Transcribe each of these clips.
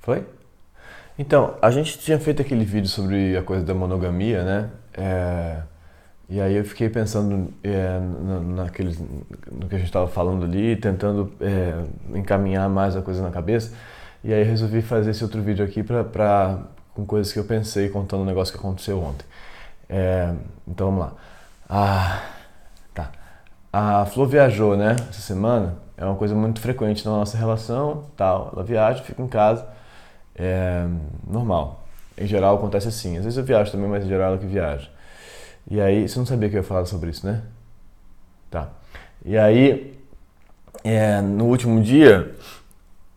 Foi? Então, a gente tinha feito aquele vídeo sobre a coisa da monogamia, né? E aí eu fiquei pensando no que a gente estava falando ali, tentando encaminhar mais a coisa na cabeça. E aí resolvi fazer esse outro vídeo aqui com coisas que eu pensei, contando um negócio que aconteceu ontem. Então vamos lá. Tá. A Flor viajou, né? Essa semana. É uma coisa muito frequente na nossa relação, tal. Ela viaja, fica em casa. Normal. Em geral acontece assim. Às vezes eu viajo também, mas em geral ela que viaja. E aí, você não sabia que eu ia falar sobre isso, né? Tá. E aí, no último dia,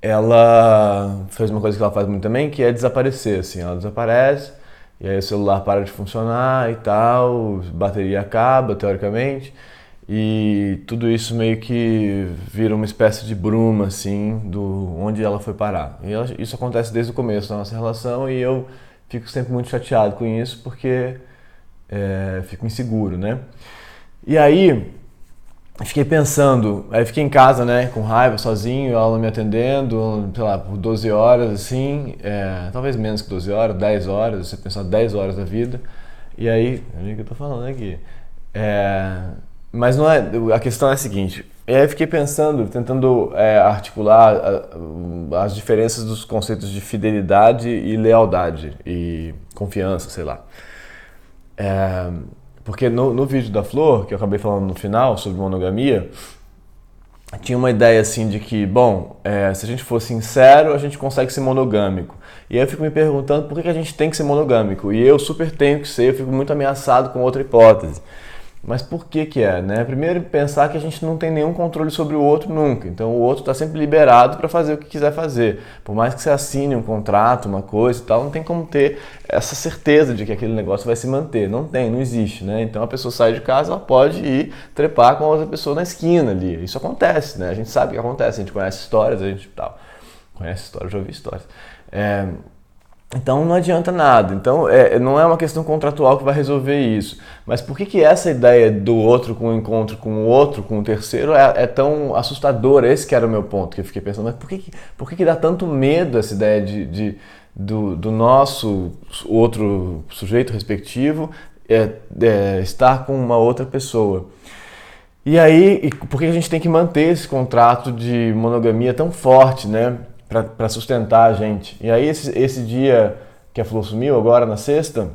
ela fez uma coisa que ela faz muito também, que é desaparecer, assim. Ela desaparece, e aí o celular para de funcionar e tal, bateria acaba, teoricamente, e tudo isso meio que vira uma espécie de bruma, assim, onde ela foi parar. E isso acontece desde o começo da nossa relação, e eu fico sempre muito chateado com isso, porque fico inseguro, né? E aí, fiquei pensando, aí fiquei em casa, né, com raiva, sozinho, ela não me atendendo, sei lá, por 12 horas, assim, talvez menos que 12 horas, 10 horas, você pensar 10 horas da vida, e aí, olha o que eu tô falando aqui, mas não é, a questão é a seguinte, e aí fiquei pensando, tentando articular as diferenças dos conceitos de fidelidade e lealdade, e confiança, sei lá. Porque no vídeo da Flor, que eu acabei falando no final, sobre monogamia, tinha uma ideia assim de que, bom, se a gente for sincero, a gente consegue ser monogâmico. E aí eu fico me perguntando por que a gente tem que ser monogâmico. E eu super tenho que ser, eu fico muito ameaçado com outra hipótese. Mas por que né? Primeiro, pensar que a gente não tem nenhum controle sobre o outro nunca. Então o outro está sempre liberado para fazer o que quiser fazer. Por mais que você assine um contrato, uma coisa e tal, não tem como ter essa certeza de que aquele negócio vai se manter. Não tem, não existe, né? Então a pessoa sai de casa, ela pode ir trepar com a outra pessoa na esquina ali. Isso acontece, né? A gente sabe que acontece, a gente conhece histórias, a gente tal. Conhece histórias, já ouvi histórias. Então não adianta nada. Então não é uma questão contratual que vai resolver isso. Mas por que essa ideia do outro com o encontro com o outro, com o terceiro, é tão assustadora? Esse que era o meu ponto, que eu fiquei pensando. Mas por que dá tanto medo essa ideia do nosso outro sujeito respectivo estar com uma outra pessoa? E aí, por que a gente tem que manter esse contrato de monogamia tão forte, né? Pra sustentar a gente. E aí esse dia que a Flor sumiu, agora na sexta,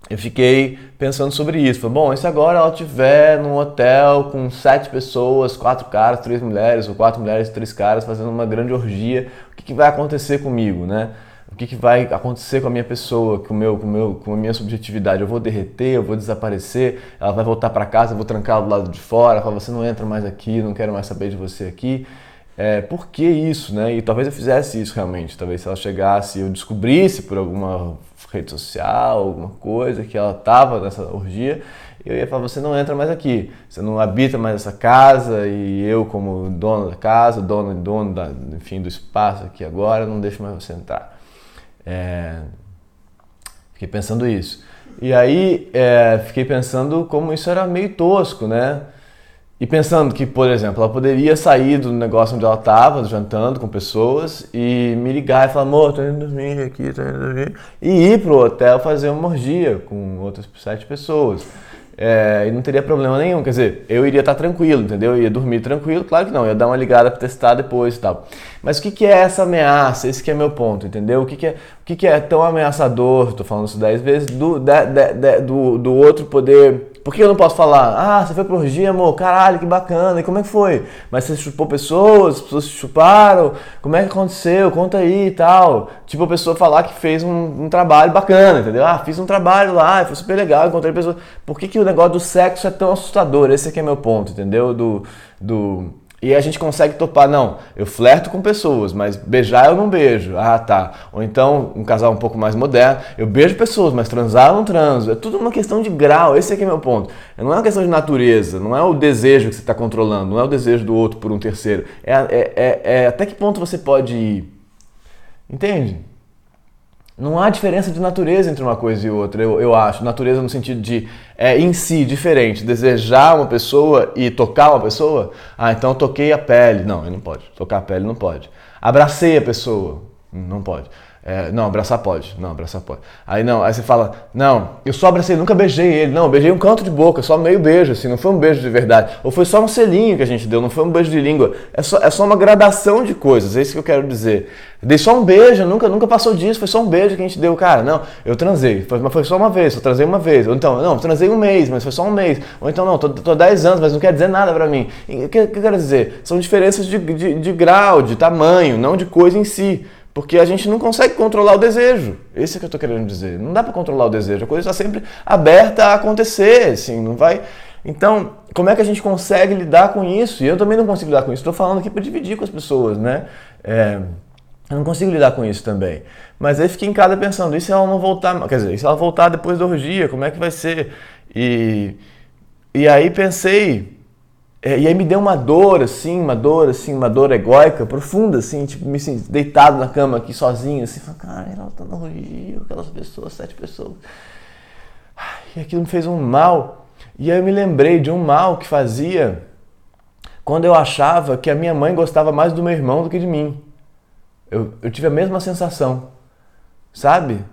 eu fiquei pensando sobre isso. Falei, bom, e se agora ela estiver num hotel com 7 pessoas, 4 caras, 3 mulheres, ou 4 mulheres e 3 caras, fazendo uma grande orgia, o que vai acontecer comigo, né? O que vai acontecer com a minha pessoa, com a minha subjetividade? Eu vou derreter, eu vou desaparecer, ela vai voltar para casa, eu vou trancar ela do lado de fora, falar, você não entra mais aqui, não quero mais saber de você aqui. Por que isso, né? E talvez eu fizesse isso realmente, talvez se ela chegasse, eu descobrisse por alguma rede social, alguma coisa, que ela estava nessa orgia, eu ia falar, você não entra mais aqui, você não habita mais essa casa, e eu como dono da casa, dono enfim, do espaço aqui agora, não deixo mais você entrar. Fiquei pensando isso. E aí, fiquei pensando como isso era meio tosco, né? E pensando que, por exemplo, ela poderia sair do negócio onde ela estava, jantando com pessoas, e me ligar e falar, amor, tô indo dormir aqui, tô indo dormir. E ir pro hotel fazer uma orgia com outras 7 pessoas. E não teria problema nenhum, quer dizer, eu iria estar tranquilo, entendeu? Eu ia dormir tranquilo, claro que não, ia dar uma ligada para testar depois e tal. Mas o que é essa ameaça? Esse que é meu ponto, entendeu? O que é tão ameaçador, tô falando isso 10 vezes, do outro poder... Por que eu não posso falar, você foi pro orgia, amor, caralho, que bacana, e como é que foi? Mas você chupou pessoas, as pessoas te chuparam, como é que aconteceu? Conta aí e tal. Tipo, a pessoa falar que fez um trabalho bacana, entendeu? Fiz um trabalho lá, foi super legal, encontrei pessoas. Por que o negócio do sexo é tão assustador? Esse aqui é meu ponto, entendeu? E a gente consegue topar, não, eu flerto com pessoas, mas beijar eu não beijo. Tá. Ou então, um casal um pouco mais moderno, eu beijo pessoas, mas transar eu não transo. É tudo uma questão de grau, esse aqui é meu ponto. Não é uma questão de natureza, não é o desejo que você está controlando, não é o desejo do outro por um terceiro. Até que ponto você pode ir. Entende? Não há diferença de natureza entre uma coisa e outra, eu acho. Natureza no sentido de, em si, diferente. Desejar uma pessoa e tocar uma pessoa? Então eu toquei a pele. Não, ele não pode. Tocar a pele não pode. Abracei a pessoa. Não pode. Não, abraçar pode. Não, abraçar pode. Aí não, aí você fala, não, eu só abracei, nunca beijei ele. Não, eu beijei um canto de boca, só meio beijo, assim, não foi um beijo de verdade. Ou foi só um selinho que a gente deu, não foi um beijo de língua. É só uma gradação de coisas, é isso que eu quero dizer. Eu dei só um beijo, nunca passou disso, foi só um beijo que a gente deu. Cara, não, eu transei, mas foi só uma vez, só transei uma vez. Ou então, não, transei um mês, mas foi só um mês. Ou então, não, tô 10 anos, mas não quer dizer nada pra mim. O que eu quero dizer? São diferenças de grau, de tamanho, não de coisa em si. Porque a gente não consegue controlar o desejo. Esse é que eu estou querendo dizer. Não dá para controlar o desejo. A coisa está sempre aberta a acontecer, assim, não vai... Então, como é que a gente consegue lidar com isso? E eu também não consigo lidar com isso. Estou falando aqui para dividir com as pessoas, né? Eu não consigo lidar com isso também. Mas aí fiquei em casa pensando, e se ela não voltar... Quer dizer, e se ela voltar depois da orgia, como é que vai ser? E aí pensei... E aí me deu uma dor egóica, profunda, assim, tipo, me assim, deitado na cama aqui, sozinho, assim, falando, cara, ela tá no Rio, aquelas pessoas, 7 pessoas. E aquilo me fez um mal. E aí eu me lembrei de um mal que fazia quando eu achava que a minha mãe gostava mais do meu irmão do que de mim. Eu tive a mesma sensação, sabe?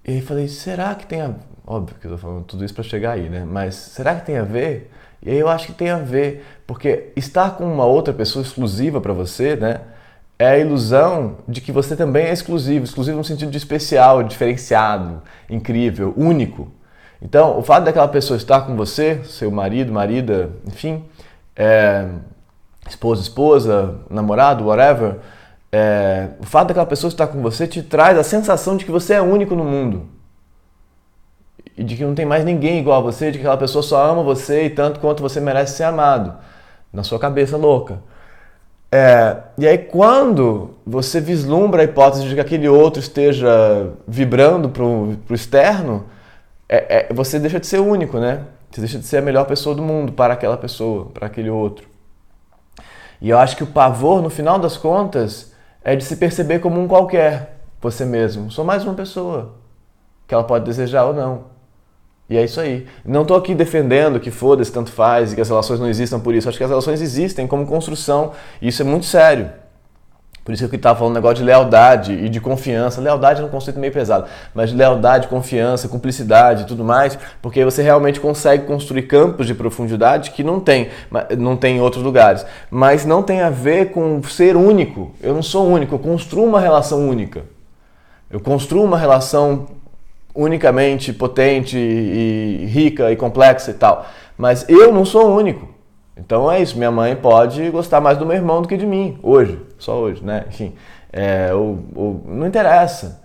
E aí falei, será que tem a... Óbvio que eu tô falando tudo isso pra chegar aí, né? Mas será que tem a ver? E aí eu acho que tem a ver, porque estar com uma outra pessoa exclusiva para você, né, é a ilusão de que você também é exclusivo no sentido de especial, diferenciado, incrível, único. Então, o fato daquela pessoa estar com você, seu marido, marida, enfim, esposa, namorado, whatever, o fato daquela pessoa estar com você te traz a sensação de que você é único no mundo. E de que não tem mais ninguém igual a você, de que aquela pessoa só ama você e tanto quanto você merece ser amado. Na sua cabeça louca. E aí quando você vislumbra a hipótese de que aquele outro esteja vibrando pro externo, você deixa de ser único, né? Você deixa de ser a melhor pessoa do mundo para aquela pessoa, para aquele outro. E eu acho que o pavor, no final das contas, é de se perceber como um qualquer, você mesmo. Sou mais uma pessoa, que ela pode desejar ou não. E é isso aí. Não estou aqui defendendo que foda-se, tanto faz, e que as relações não existam por isso. Acho que as relações existem como construção, e isso é muito sério. Por isso que eu estava falando um negócio de lealdade e de confiança. Lealdade é um conceito meio pesado, mas de lealdade, confiança, cumplicidade e tudo mais, porque você realmente consegue construir campos de profundidade que não tem em outros lugares. Mas não tem a ver com ser único. Eu não sou único, eu construo uma relação única. Eu construo uma relação unicamente potente e rica e complexa e tal. Mas eu não sou único. Então é isso, minha mãe pode gostar mais do meu irmão do que de mim, hoje, só hoje, né? Enfim, não interessa.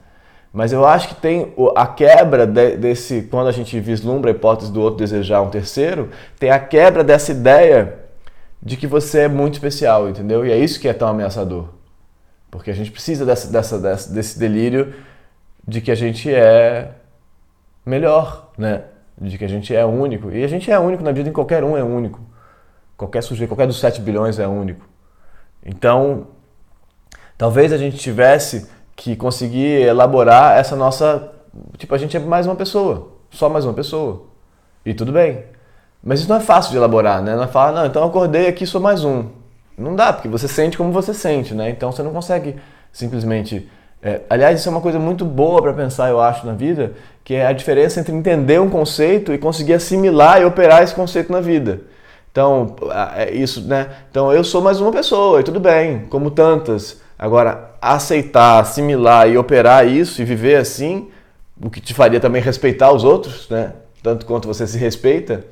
Mas eu acho que tem a quebra desse, quando a gente vislumbra a hipótese do outro desejar um terceiro, tem a quebra dessa ideia de que você é muito especial, entendeu? E é isso que é tão ameaçador. Porque a gente precisa desse delírio de que a gente é melhor, né? De que a gente é único. E a gente é único na vida, em qualquer um é único. Qualquer sujeito, qualquer dos 7 bilhões é único. Então, talvez a gente tivesse que conseguir elaborar essa nossa... Tipo, a gente é mais uma pessoa, só mais uma pessoa. E tudo bem. Mas isso não é fácil de elaborar, né? Não é falar, não, então eu acordei aqui, sou mais um. Não dá, porque você sente como você sente, né? Então você não consegue simplesmente... aliás, isso é uma coisa muito boa para pensar, eu acho, na vida, que é a diferença entre entender um conceito e conseguir assimilar e operar esse conceito na vida. Então, isso, né? Então, eu sou mais uma pessoa, e tudo bem, como tantas. Agora, aceitar, assimilar e operar isso e viver assim, o que te faria também respeitar os outros, né? Tanto quanto você se respeita,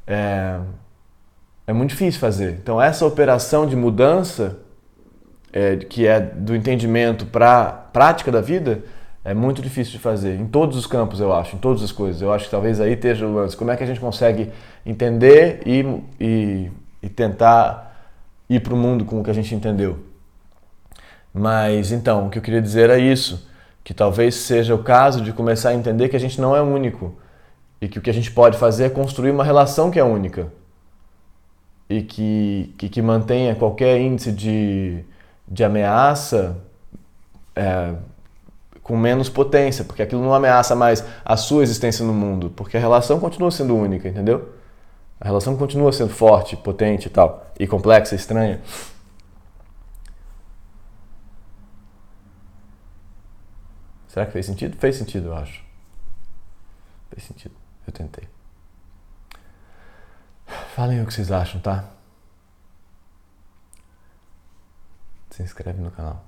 é muito difícil fazer. Então, essa operação de mudança, que é do entendimento para a prática da vida, é muito difícil de fazer, em todos os campos, eu acho, em todas as coisas. Eu acho que talvez aí esteja o lance. Como é que a gente consegue entender e tentar ir para o mundo com o que a gente entendeu? Mas, então, o que eu queria dizer é isso, que talvez seja o caso de começar a entender que a gente não é único e que o que a gente pode fazer é construir uma relação que é única e que mantenha qualquer índice de ameaça com menos potência, porque aquilo não ameaça mais a sua existência no mundo, porque a relação continua sendo única, entendeu? A relação continua sendo forte, potente e tal, e complexa, estranha. Será que fez sentido? Fez sentido, eu acho. Fez sentido. Eu tentei. Falem o que vocês acham, tá? Se inscreve no canal.